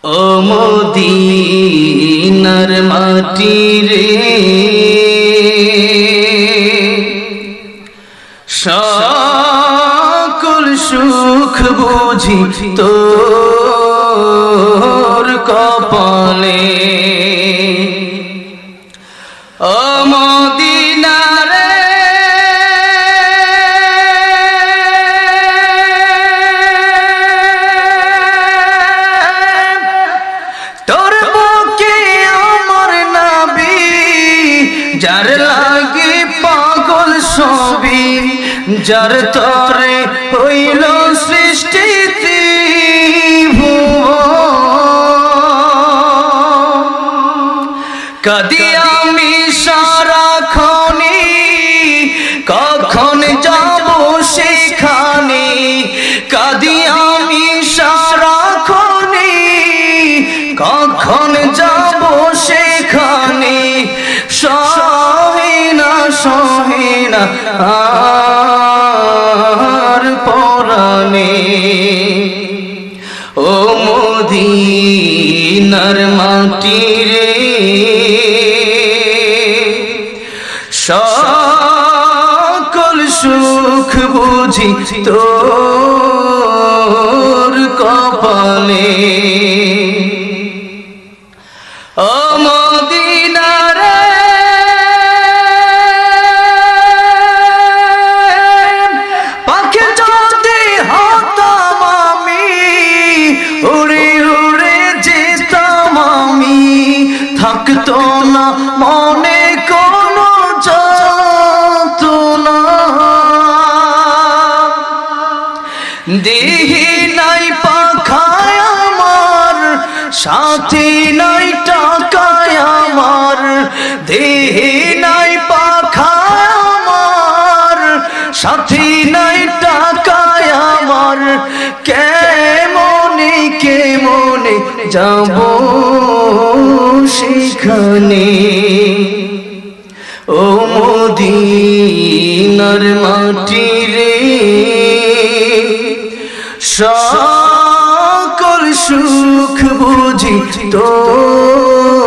ও মদিনার মাটি রে সকল সুখ বুঝি তোর কপালে। ও মদিনা রে তোর বুকে আমার নবী যার লাগে পাগল সবই, যার তরে হইল সৃষ্টি কাদি আমি সারাক্ষণে কখন যাব সেখানে, কাদি আমি সারাক্ষণে কখন যাব সেখানে, সহে না আর পরাণে। ও মদিনার মাটি রে সকল সুখ বুঝি তোর কপালে। ও মদিনা রে পাখি যদি হতাম আমি, উড়ে উড়ে যেতাম আমি, থাকতো না মনে কোনো যাতনা। দেহি নাই পাখায় আমার, সাথী নাই টাকায় আমার, দেহি নাই পাখায় আমার, সাথী নাই টাকায় আমার, কেমনে যাব সেখানে। ও মদিনার মাটি রে সকল সুখ বুঝি তোর